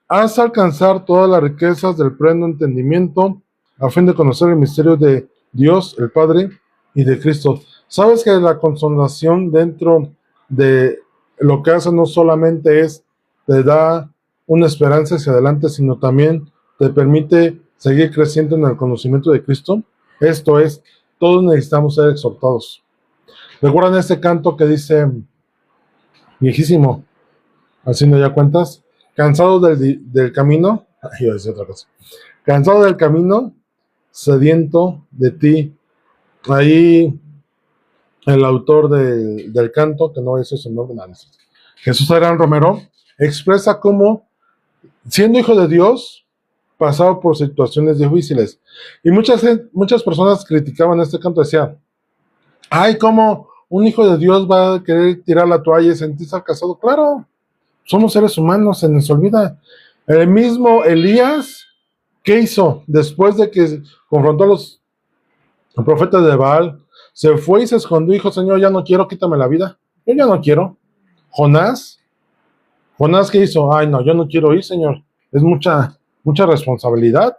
haz alcanzar todas las riquezas del pleno entendimiento, a fin de conocer el misterio de Dios, el Padre, y de Cristo. ¿Sabes que la consolación dentro de lo que hace no solamente es, te da una esperanza hacia adelante, sino también te permite seguir creciendo en el conocimiento de Cristo? Esto es, todos necesitamos ser exhortados. ¿Recuerdan este canto que dice, viejísimo, haciendo ya cuentas, cansado del camino? Iba a decir otra cosa. Cansado del camino, sediento de ti. Ahí el autor del canto, que no es su nombre, nada, Jesús Adrián Romero, expresa cómo, siendo hijo de Dios, pasaba por situaciones difíciles. Y muchas personas criticaban este canto, decían, ay, ¿cómo un hijo de Dios va a querer tirar la toalla y sentirse casado? Claro, somos seres humanos, se nos olvida. El mismo Elías, ¿qué hizo? Después de que confrontó a los profetas de Baal, se fue y se escondió y dijo, Señor, ya no quiero, quítame la vida. Yo ya no quiero. Jonás, ¿qué hizo? Ay, no, yo no quiero ir, Señor. Es mucha responsabilidad.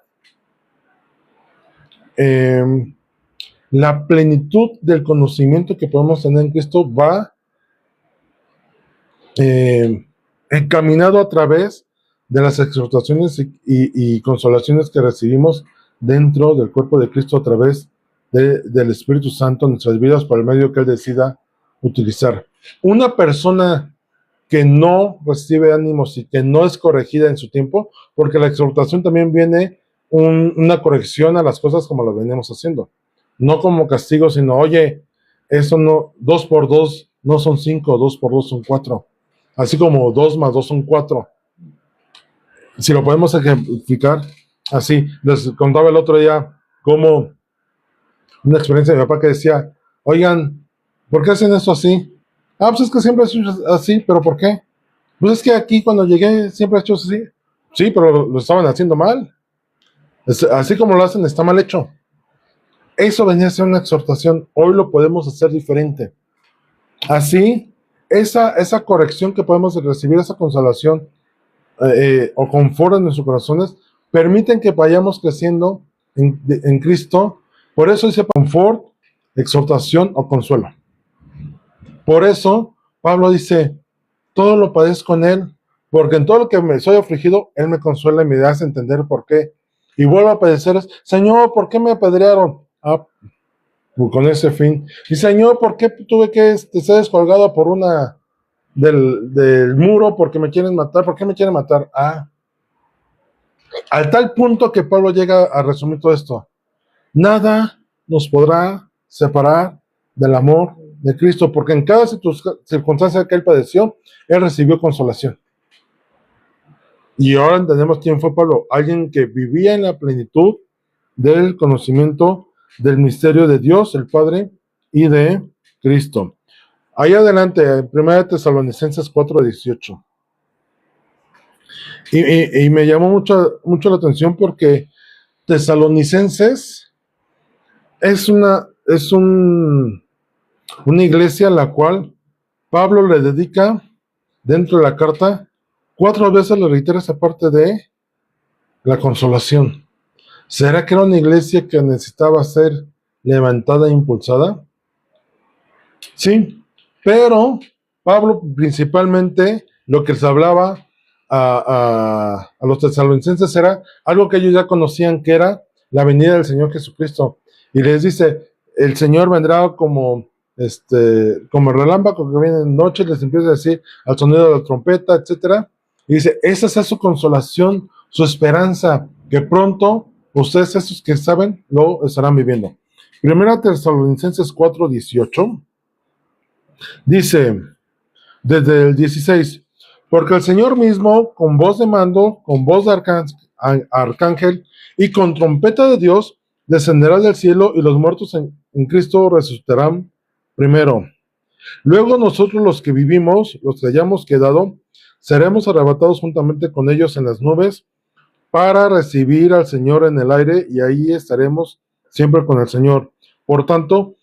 La plenitud del conocimiento que podemos tener en Cristo va encaminado a través de las exhortaciones y consolaciones que recibimos dentro del cuerpo de Cristo a través del Espíritu Santo en nuestras vidas por el medio que Él decida utilizar. Una persona que no recibe ánimos y que no es corregida en su tiempo, porque la exhortación también viene una corrección a las cosas como las venimos haciendo. No como castigo, sino, oye, eso no, 2 por 2 no son 5, 2 por 2 son 4. Así como 2 más 2 son 4. Si lo podemos ejemplificar así, les contaba el otro día como una experiencia de mi papá que decía, oigan, ¿por qué hacen esto así? Ah, pues es que siempre es así, pero ¿por qué? Pues es que aquí cuando llegué siempre he hecho así. Sí, pero lo estaban haciendo mal. Así como lo hacen, está mal hecho. Eso venía a ser una exhortación. Hoy lo podemos hacer diferente. Así, esa corrección que podemos recibir, esa consolación o confort en nuestros corazones, permiten que vayamos creciendo en Cristo. Por eso dice confort, exhortación o consuelo. Por eso Pablo dice, todo lo padezco en Él, porque en todo lo que me soy afligido, Él me consuela y me hace entender por qué. Y vuelvo a padecer, Señor, ¿por qué me apedrearon? Ah, con ese fin. Y Señor, ¿por qué tuve que ser descolgado por una del muro? Porque me quieren matar. ¿Por qué me quieren matar? Ah, al tal punto que Pablo llega a resumir todo esto. Nada nos podrá separar del amor de Cristo, porque en cada circunstancia que Él padeció, Él recibió consolación. Y ahora entendemos quién fue Pablo, alguien que vivía en la plenitud del conocimiento del misterio de Dios, el Padre, y de Cristo. Ahí adelante, en 1 Tesalonicenses 4:18. Y me llamó mucho la atención porque Tesalonicenses es una iglesia a la cual Pablo le dedica, dentro de la carta, 4 veces le reitera esa parte de la consolación. ¿Será que era una iglesia que necesitaba ser levantada e impulsada? Sí, pero Pablo principalmente lo que les hablaba a los tesalonicenses era algo que ellos ya conocían, que era la venida del Señor Jesucristo. Y les dice, el Señor vendrá como el relámpago que viene en noche, les empieza a decir al sonido de la trompeta, etcétera. Y dice, esa es su consolación, su esperanza, que pronto ustedes, esos que saben, lo estarán viviendo. Primera Tesalonicenses 4:18 dice, desde el 16, porque el Señor mismo, con voz de mando, con voz de arcángel y con trompeta de Dios, descenderá del cielo y los muertos en Cristo resucitarán primero. Luego nosotros los que vivimos, los que hayamos quedado, seremos arrebatados juntamente con ellos en las nubes para recibir al Señor en el aire y ahí estaremos siempre con el Señor. Por tanto,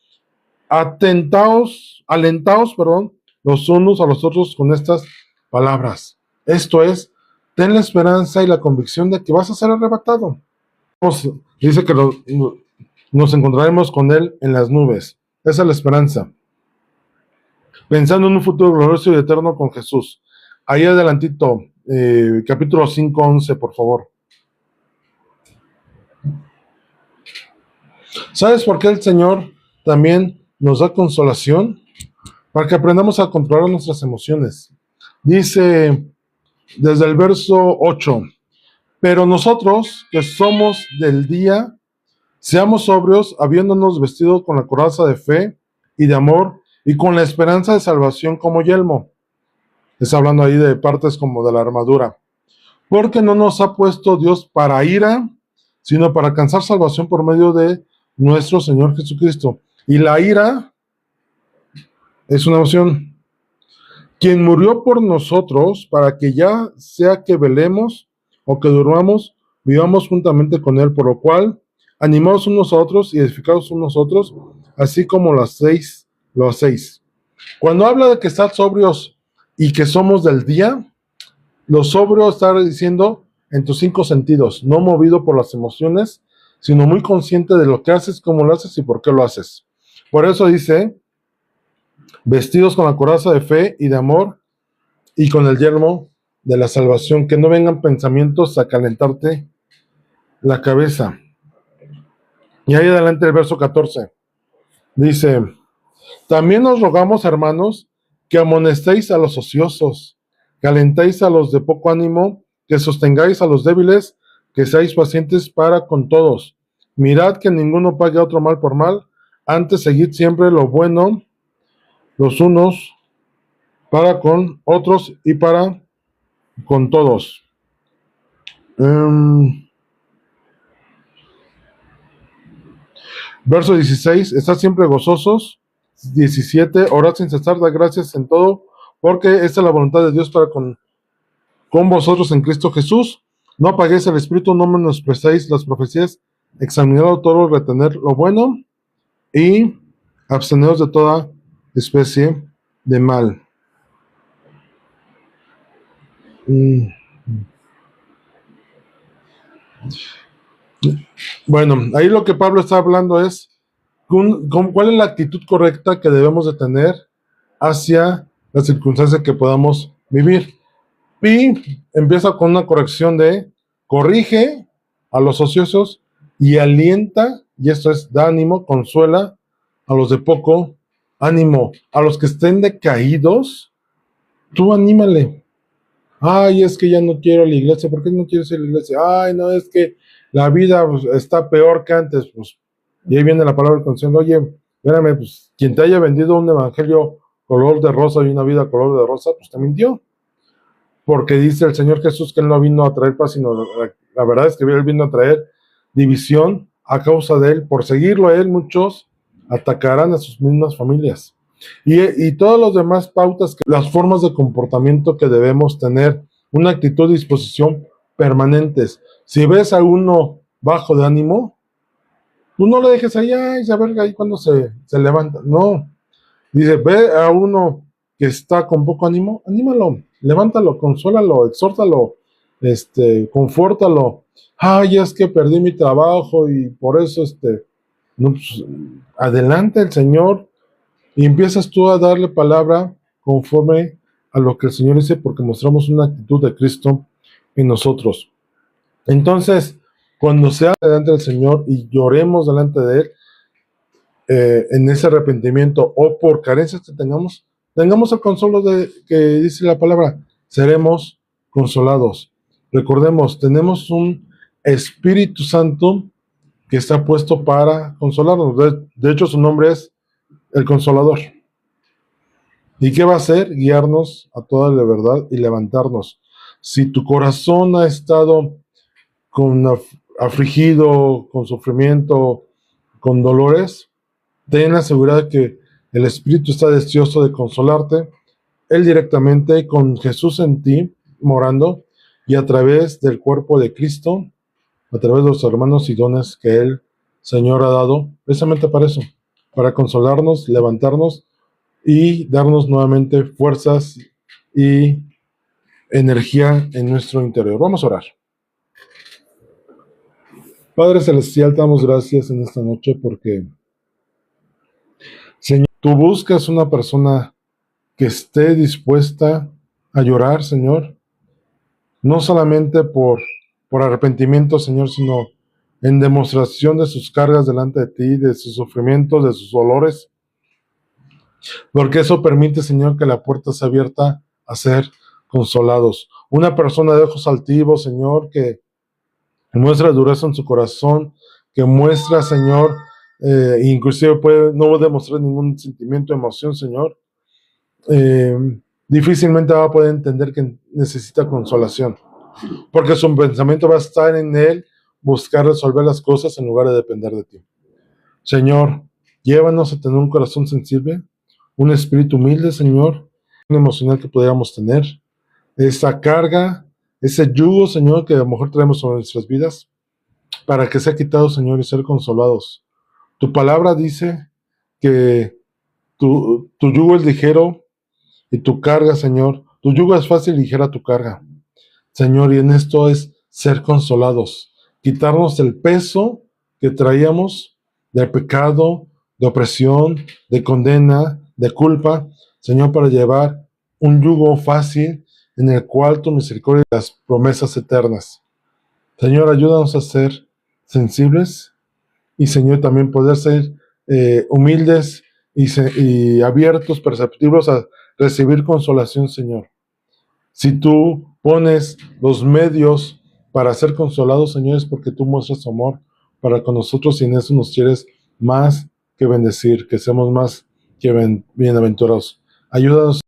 alentaos, los unos a los otros con estas palabras. Esto es, ten la esperanza y la convicción de que vas a ser arrebatado. Dice que nos encontraremos con Él en las nubes. Esa es la esperanza. Pensando en un futuro glorioso y eterno con Jesús. Ahí adelantito, capítulo 5:11, por favor. ¿Sabes por qué el Señor también nos da consolación? Para que aprendamos a controlar nuestras emociones. Dice desde el verso 8, pero nosotros que somos del día, seamos sobrios, habiéndonos vestido con la coraza de fe y de amor y con la esperanza de salvación como yelmo. Está hablando ahí de partes como de la armadura. Porque no nos ha puesto Dios para ira, sino para alcanzar salvación por medio de nuestro Señor Jesucristo. Y la ira es una emoción. Quien murió por nosotros para que ya sea que velemos o que durmamos, vivamos juntamente con Él, por lo cual animaos unos a otros y edificaos unos a otros, así como lo hacéis. Cuando habla de que estar sobrios y que somos del día, lo sobrio está diciendo en tus 5 sentidos, no movido por las emociones, sino muy consciente de lo que haces, cómo lo haces y por qué lo haces. Por eso dice, vestidos con la coraza de fe y de amor y con el yelmo de la salvación, que no vengan pensamientos a calentarte la cabeza. Y ahí adelante el verso 14 dice, también os rogamos, hermanos, que amonestéis a los ociosos que alentéis a los de poco ánimo, que sostengáis a los débiles, que seáis pacientes para con todos. Mirad que ninguno pague a otro mal por mal, antes seguid siempre lo bueno los unos para con otros y para con todos. Verso 16, estad siempre gozosos. 17, orad sin cesar, da gracias en todo, porque esta es la voluntad de Dios para con vosotros en Cristo Jesús. No apaguéis el espíritu, no menosprecéis las profecías, examinad todo, retener lo bueno y absteneos de toda especie de mal. Bueno, ahí lo que Pablo está hablando es cuál es la actitud correcta que debemos de tener hacia las circunstancias que podamos vivir. Y empieza con una corrección de corrige a los ociosos y alienta, y esto es, da ánimo, consuela a los de poco ánimo, a los que estén decaídos, tú anímale. Ay, es que ya no quiero a la iglesia. ¿Por qué no quieres ir a la iglesia? Ay, no, es que la vida pues, está peor que antes. Pues, y ahí viene la palabra del consejo. Oye, espérame, pues quien te haya vendido un evangelio color de rosa y una vida color de rosa, pues te mintió. Porque dice el Señor Jesús que Él no vino a traer paz, sino la verdad es que Él vino a traer división. A causa de Él, por seguirlo a Él, muchos atacarán a sus mismas familias. Y todas las demás pautas, las formas de comportamiento que debemos tener, una actitud y disposición permanentes. Si ves a uno bajo de ánimo, tú no le dejes ahí, ay, a ver ahí cuando se levanta. No. Dice, ve a uno que está con poco ánimo, anímalo, levántalo, consuélalo, exhórtalo, confórtalo. Ay, es que perdí mi trabajo y por eso, no, pues, adelante el Señor. Y empiezas tú a darle palabra conforme a lo que el Señor dice, porque mostramos una actitud de Cristo en nosotros. Entonces, cuando sea delante del Señor y lloremos delante de Él, en ese arrepentimiento o por carencias que tengamos el consuelo que dice la palabra, seremos consolados. Recordemos, tenemos un Espíritu Santo que está puesto para consolarnos. De hecho, su nombre es el Consolador. ¿Y qué va a hacer? Guiarnos a toda la verdad y levantarnos. Si tu corazón ha estado afligido, con sufrimiento, con dolores, ten la seguridad de que el Espíritu está deseoso de consolarte, Él directamente, con Jesús en ti, morando, y a través del cuerpo de Cristo, a través de los hermanos y dones que Él, Señor, ha dado, precisamente para eso, para consolarnos, levantarnos y darnos nuevamente fuerzas y energía en nuestro interior. Vamos a orar. Padre Celestial, te damos gracias en esta noche porque, Señor, tú buscas una persona que esté dispuesta a llorar, Señor, no solamente por arrepentimiento, Señor, sino en demostración de sus cargas delante de ti, de sus sufrimientos, de sus dolores, porque eso permite, Señor, que la puerta sea abierta a ser consolados. Una persona de ojos altivos, Señor, que muestra dureza en su corazón, que muestra, Señor, inclusive no demostrar ningún sentimiento, emoción, Señor, difícilmente va a poder entender que necesita consolación, porque su pensamiento va a estar en Él, buscar resolver las cosas en lugar de depender de ti. Señor, llévanos a tener un corazón sensible, un espíritu humilde, Señor, un emocional que pudiéramos tener, esa carga, ese yugo, Señor, que a lo mejor traemos sobre nuestras vidas, para que sea quitado, Señor, y ser consolados. Tu palabra dice que tu yugo es ligero y tu carga, Señor, tu yugo es fácil y ligera tu carga, Señor, y en esto es ser consolados, quitarnos el peso que traíamos de pecado, de opresión, de condena, de culpa, Señor, para llevar un yugo fácil en el cual tu misericordia y las promesas eternas. Señor, ayúdanos a ser sensibles y, Señor, también poder ser humildes y abiertos, perceptivos a recibir consolación, Señor. Si tú pones los medios para ser consolados, Señor, es porque tú muestras tu amor para con nosotros y en eso nos quieres más que bendecir, que seamos más que bienaventurados. Ayúdanos,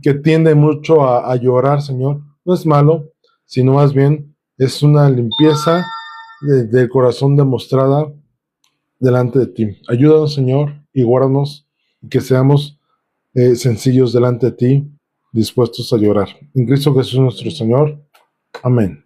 que tiende mucho a llorar, Señor. No es malo, sino más bien es una limpieza del corazón demostrada delante de ti. Ayúdanos, Señor, y guárdanos, y que seamos sencillos delante de ti, dispuestos a llorar. En Cristo Jesús nuestro Señor. Amén.